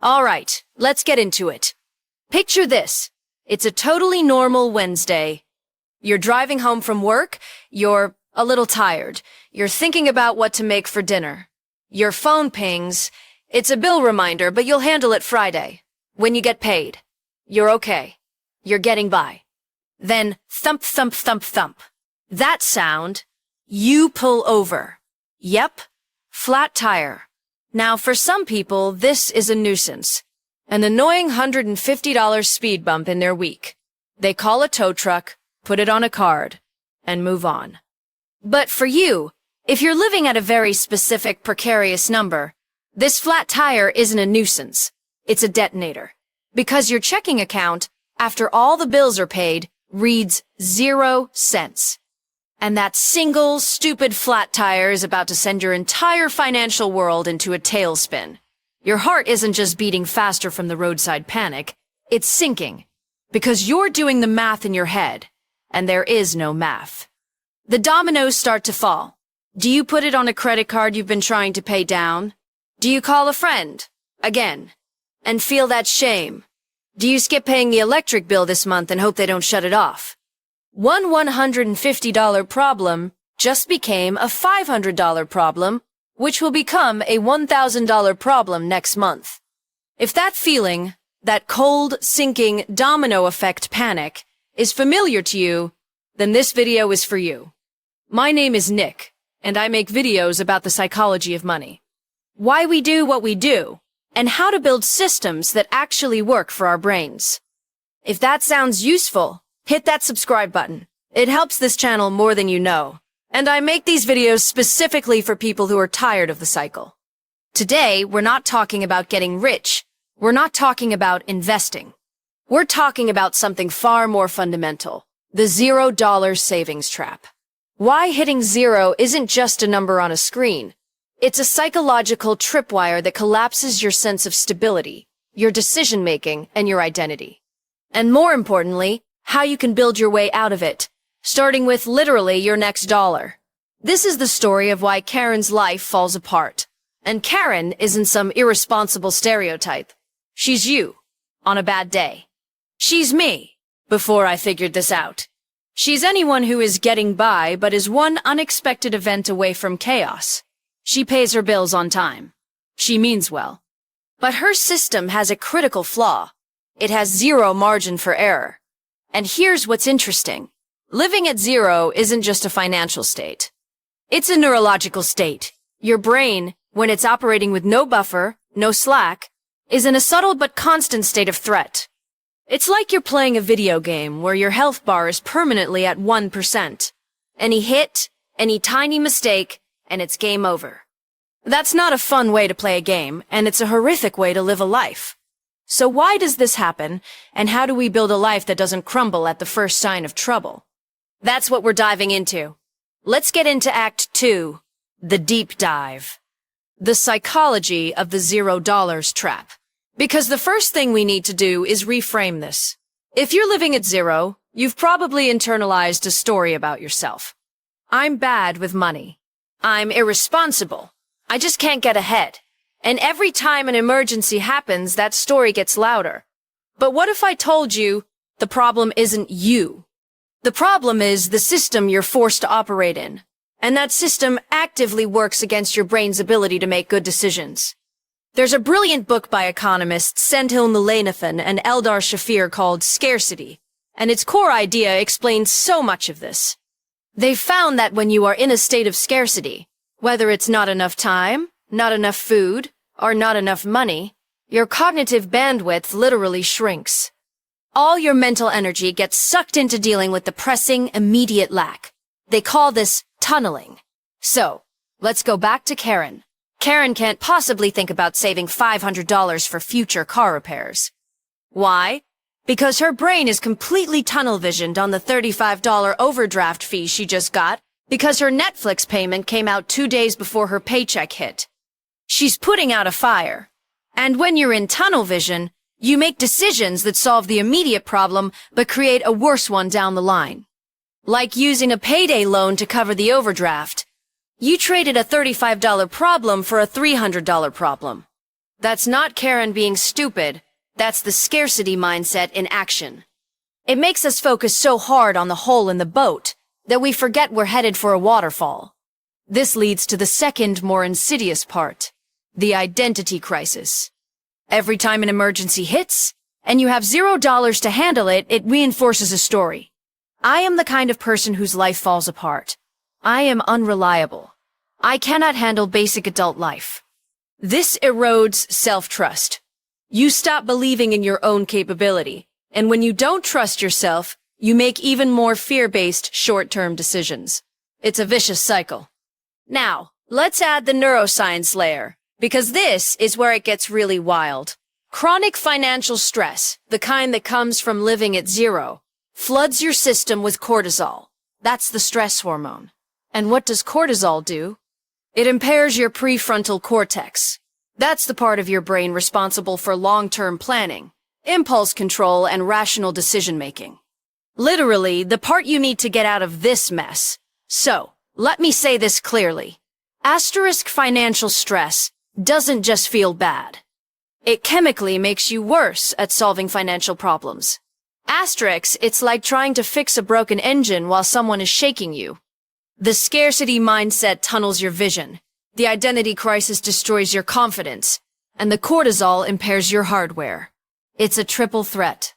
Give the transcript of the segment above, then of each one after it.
All right, let's get into it. Picture this. It's a totally normal Wednesday. You're driving home from work. You're a little tired. You're thinking about what to make for dinner. Your phone pings. It's a bill reminder, but you'll handle it Friday. When you get paid. You're okay. You're getting by. Then thump, thump, thump, thump. That sound. You pull over. Yep. Flat tire. Now, for some people, this is a nuisance. An annoying $150 speed bump in their week. They call a tow truck, put it on a card, and move on. But for you, if you're living at a very specific, precarious number, this flat tire isn't a nuisance. It's a detonator. Because your checking account, after all the bills are paid, reads 0 cents. And that single, stupid flat tire is about to send your entire financial world into a tailspin. Your heart isn't just beating faster from the roadside panic, it's sinking. Because you're doing the math in your head, and there is no math. The dominoes start to fall. Do you put it on a credit card you've been trying to pay down? Do you call a friend? Again. And feel that shame? Do you skip paying the electric bill this month and hope they don't shut it off? One $150 problem just became a $500 problem, which will become a $1,000 problem next month. If that feeling, that cold, sinking, domino effect panic, is familiar to you, then this video is for you. My name is Nick, and I make videos about the psychology of money. Why we do what we do, and how to build systems that actually work for our brains. If that sounds useful, hit that subscribe button. It helps this channel more than you know. And I make these videos specifically for people who are tired of the cycle. Today, we're not talking about getting rich. We're not talking about investing. We're talking about something far more fundamental. The $0 savings trap. Why hitting zero isn't just a number on a screen. It's a psychological tripwire that collapses your sense of stability, your decision-making, and your identity. And more importantly, how you can build your way out of it, starting with literally your next dollar. This is the story of why Karen's life falls apart. And Karen isn't some irresponsible stereotype. She's you, on a bad day. She's me, before I figured this out. She's anyone who is getting by but is one unexpected event away from chaos. She pays her bills on time. She means well. But her system has a critical flaw. It has zero margin for error. And here's what's interesting. Living at zero isn't just a financial state. It's a neurological state. Your brain, when it's operating with no buffer, no slack, is in a subtle but constant state of threat. It's like you're playing a video game where your health bar is permanently at 1%. Any hit, any tiny mistake, and it's game over. That's not a fun way to play a game, and it's a horrific way to live a life. So why does this happen, and how do we build a life that doesn't crumble at the first sign of trouble? That's what we're diving into. Let's get into Act 2, the deep dive. The psychology of the $0 trap. Because the first thing we need to do is reframe this. If you're living at zero, you've probably internalized a story about yourself. I'm bad with money. I'm irresponsible. I just can't get ahead. And every time an emergency happens, that story gets louder. But what if I told you the problem isn't you? The problem is the system you're forced to operate in. And that system actively works against your brain's ability to make good decisions. There's a brilliant book by economists Sendhil Mullainathan and Eldar Shafir called Scarcity, and its core idea explains so much of this. They've found that when you are in a state of scarcity, whether it's not enough time, not enough food, or not enough money, your cognitive bandwidth literally shrinks. All your mental energy gets sucked into dealing with the pressing, immediate lack. They call this tunneling. So, let's go back to Karen. Karen can't possibly think about saving $500 for future car repairs. Why? Because her brain is completely tunnel-visioned on the $35 overdraft fee she just got because her Netflix payment came out 2 days before her paycheck hit. She's putting out a fire. And when you're in tunnel vision, you make decisions that solve the immediate problem but create a worse one down the line. Like using a payday loan to cover the overdraft. You traded a $35 problem for a $300 problem. That's not Karen being stupid. That's the scarcity mindset in action. It makes us focus so hard on the hole in the boat that we forget we're headed for a waterfall. This leads to the second, more insidious part, the identity crisis. Every time an emergency hits, and you have $0 to handle it, it reinforces a story. I am the kind of person whose life falls apart. I am unreliable. I cannot handle basic adult life. This erodes self-trust. You stop believing in your own capability, and when you don't trust yourself, you make even more fear-based short-term decisions. It's a vicious cycle. Now, let's add the neuroscience layer, because this is where it gets really wild. Chronic financial stress, the kind that comes from living at zero, floods your system with cortisol. That's the stress hormone. And what does cortisol do? It impairs your prefrontal cortex. That's the part of your brain responsible for long-term planning, impulse control, and rational decision-making. Literally, the part you need to get out of this mess. So, let me say this clearly. Asterisk financial stress doesn't just feel bad. It chemically makes you worse at solving financial problems. Asterisk, it's like trying to fix a broken engine while someone is shaking you. The scarcity mindset tunnels your vision. The identity crisis destroys your confidence. And the cortisol impairs your hardware. It's a triple threat.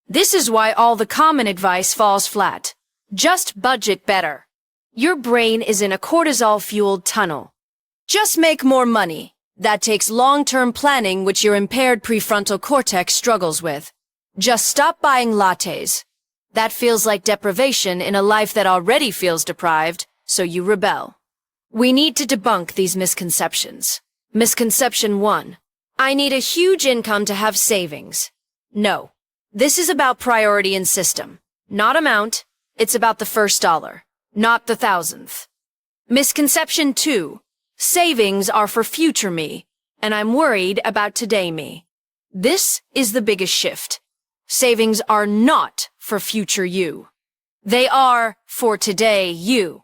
This is why all the common advice falls flat. Just budget better. Your brain is in a cortisol-fueled tunnel. Just make more money. That takes long-term planning, which your impaired prefrontal cortex struggles with. Just stop buying lattes. That feels like deprivation in a life that already feels deprived, so you rebel. We need to debunk these misconceptions. Misconception 1. I need a huge income to have savings. No. This is about priority and system. Not amount. It's about the first dollar. Not the thousandth. Misconception 2. Savings are for future me, and I'm worried about today me. This is the biggest shift. Savings are not for future you. They are for today you.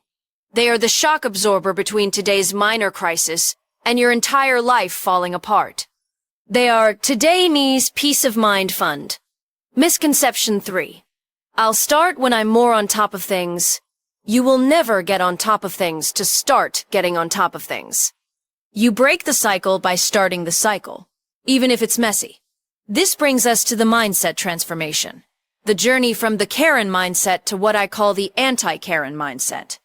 They are the shock absorber between today's minor crisis and your entire life falling apart. They are today me's peace of mind fund. Misconception 3. I'll start when I'm more on top of things. You will never get on top of things to start getting on top of things. You break the cycle by starting the cycle, even if it's messy. This brings us to the mindset transformation, the journey from the Karen mindset to what I call the anti-Karen mindset.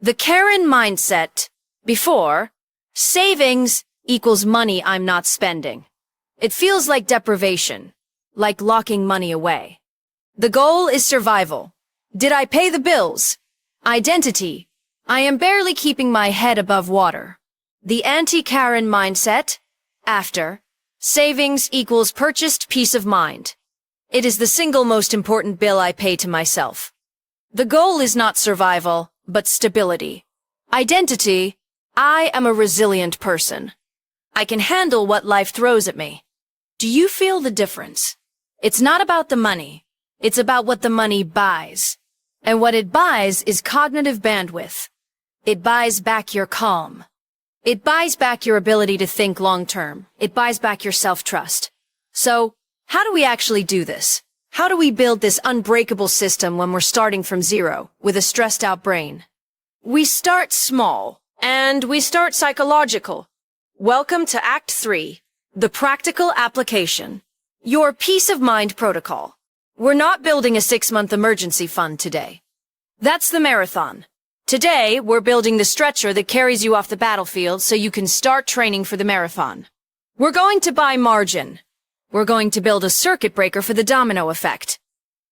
The Karen mindset, before, savings equals money I'm not spending. It feels like deprivation, like locking money away. The goal is survival. Did I pay the bills? Identity. I am barely keeping my head above water. The anti-Karen mindset. After. Savings equals purchased peace of mind. It is the single most important bill I pay to myself. The goal is not survival, but stability. Identity. I am a resilient person. I can handle what life throws at me. Do you feel the difference? It's not about the money. It's about what the money buys. And what it buys is cognitive bandwidth. It buys back your calm. It buys back your ability to think long-term. It buys back your self-trust. So, how do we actually do this? How do we build this unbreakable system when we're starting from zero, with a stressed-out brain? We start small, and we start psychological. Welcome to Act 3, the practical application. Your peace of mind protocol. We're not building a 6-month emergency fund today. That's the marathon. Today, we're building the stretcher that carries you off the battlefield so you can start training for the marathon. We're going to buy margin. We're going to build a circuit breaker for the domino effect.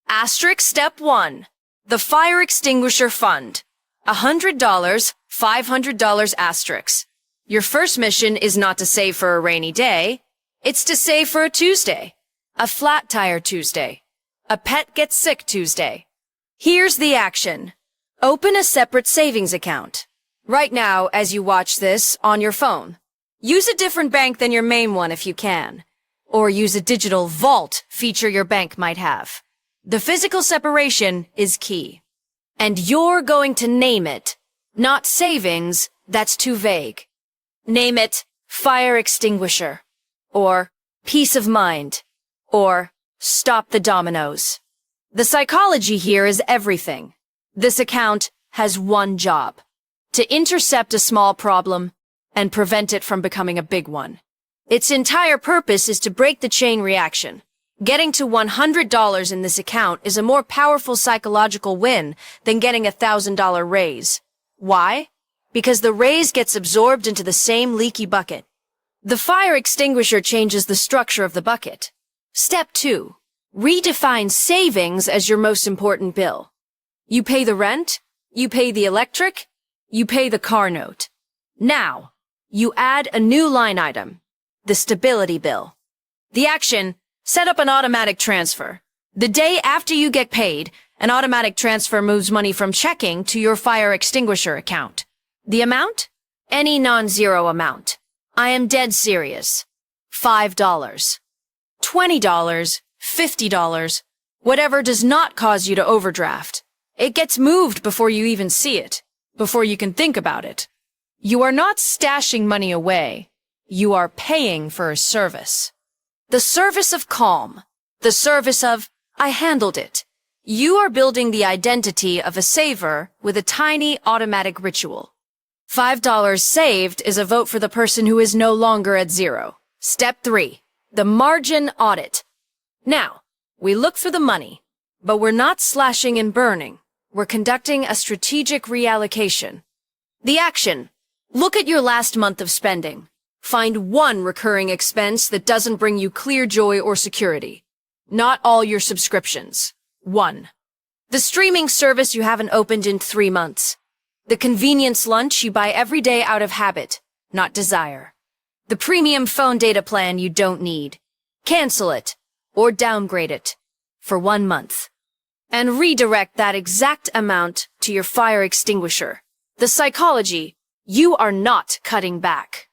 Asterisk step 1. The fire extinguisher fund. $100, $500 asterisk. Your first mission is not to save for a rainy day. It's to save for a Tuesday. A flat tire Tuesday. A pet gets sick Tuesday. Here's the action. Open a separate savings account. Right now, as you watch this, on your phone. Use a different bank than your main one if you can. Or use a digital vault feature your bank might have. The physical separation is key. And you're going to name it. Not savings, that's too vague. Name it fire extinguisher. or peace of mind, or stop the dominoes. The psychology here is everything. This account has one job: to intercept a small problem and prevent it from becoming a big one. Its entire purpose is to break the chain reaction. Getting to $100 in this account is a more powerful psychological win than getting a $1,000 raise. Why? Because the raise gets absorbed into the same leaky bucket. The fire extinguisher changes the structure of the bucket. Step 2. Redefine savings as your most important bill. You pay the rent, you pay the electric, you pay the car note. Now, you add a new line item, the stability bill. The action: set up an automatic transfer. The day after you get paid, an automatic transfer moves money from checking to your fire extinguisher account. The amount? Any non-zero amount. I am dead serious. $5. $20. $50. Whatever does not cause you to overdraft. It gets moved before you even see it, before you can think about it. You are not stashing money away. You are paying for a service. The service of calm. The service of, I handled it. You are building the identity of a saver with a tiny automatic ritual. $5 saved is a vote for the person who is no longer at zero. Step 3. The margin audit. Now, we look for the money, but we're not slashing and burning. We're conducting a strategic reallocation. The action: look at your last month of spending. Find one recurring expense that doesn't bring you clear joy or security. Not all your subscriptions. 1. The streaming service you haven't opened in 3 months. The convenience lunch you buy every day out of habit, not desire. The premium phone data plan you don't need. Cancel it, or downgrade it, for 1 month. And redirect that exact amount to your fire extinguisher. The psychology: you are not cutting back.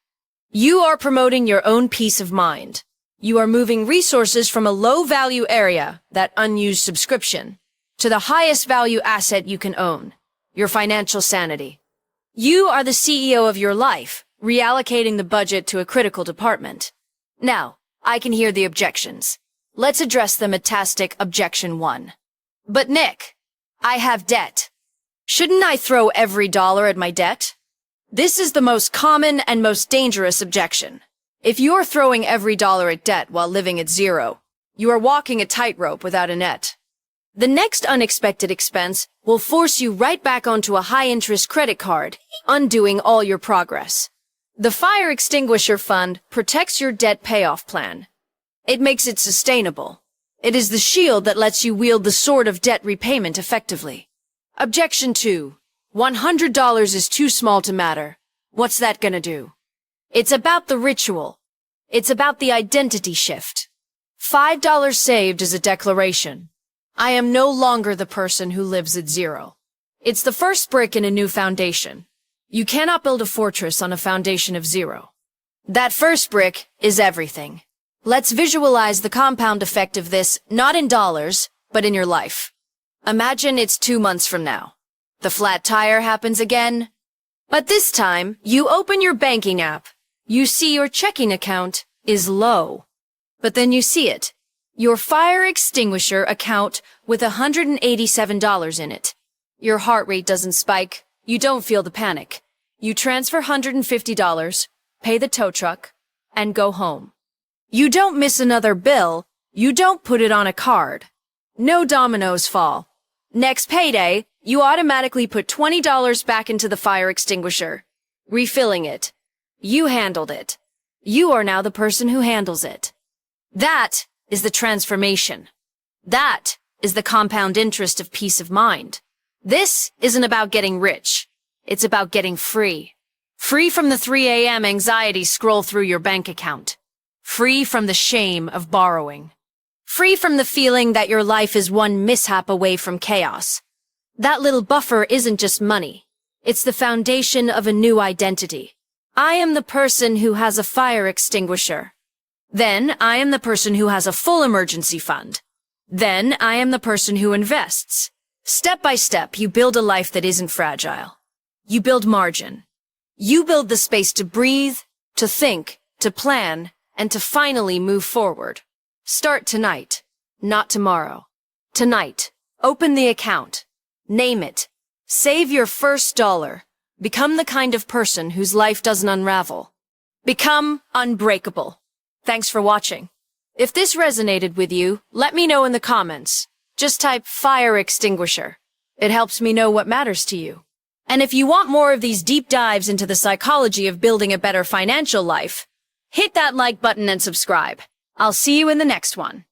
You are promoting your own peace of mind. You are moving resources from a low-value area, that unused subscription, to the highest value asset you can own, your financial sanity. You are the CEO of your life, reallocating the budget to a critical department. Now, I can hear the objections. Let's address the metastic objection 1. But Nick, I have debt. Shouldn't I throw every dollar at my debt? This is the most common and most dangerous objection. If you're throwing every dollar at debt while living at zero, you are walking a tightrope without a net. The next unexpected expense will force you right back onto a high-interest credit card, undoing all your progress. The Fire Extinguisher Fund protects your debt payoff plan. It makes it sustainable. It is the shield that lets you wield the sword of debt repayment effectively. Objection 2. $100 is too small to matter. What's that gonna do? It's about the ritual. It's about the identity shift. $5 saved is a declaration. I am no longer the person who lives at zero. It's the first brick in a new foundation. You cannot build a fortress on a foundation of zero. That first brick is everything. Let's visualize the compound effect of this, not in dollars, but in your life. Imagine it's 2 months from now. The flat tire happens again. But this time, you open your banking app. You see your checking account is low. But then you see it. Your fire extinguisher account with $187 in it. Your heart rate doesn't spike. You don't feel the panic. You transfer $150, pay the tow truck, and go home. You don't miss another bill. You don't put it on a card. No dominoes fall. Next payday, you automatically put $20 back into the fire extinguisher, refilling it. You handled it. You are now the person who handles it. That is the transformation. That is the compound interest of peace of mind. This isn't about getting rich. It's about getting free. Free from the 3 a.m. anxiety scroll through your bank account. Free from the shame of borrowing. Free from the feeling that your life is one mishap away from chaos. That little buffer isn't just money. It's the foundation of a new identity. I am the person who has a fire extinguisher. Then I am the person who has a full emergency fund. Then I am the person who invests. Step by step, you build a life that isn't fragile. You build margin. You build the space to breathe, to think, to plan, and to finally move forward. Start tonight, not tomorrow. Tonight, open the account. Name it. Save your first dollar. Become the kind of person whose life doesn't unravel. Become unbreakable. Thanks for watching. If this resonated with you, let me know in the comments. Just type fire extinguisher. It helps me know what matters to you. And if you want more of these deep dives into the psychology of building a better financial life, hit that like button and subscribe. I'll see you in the next one.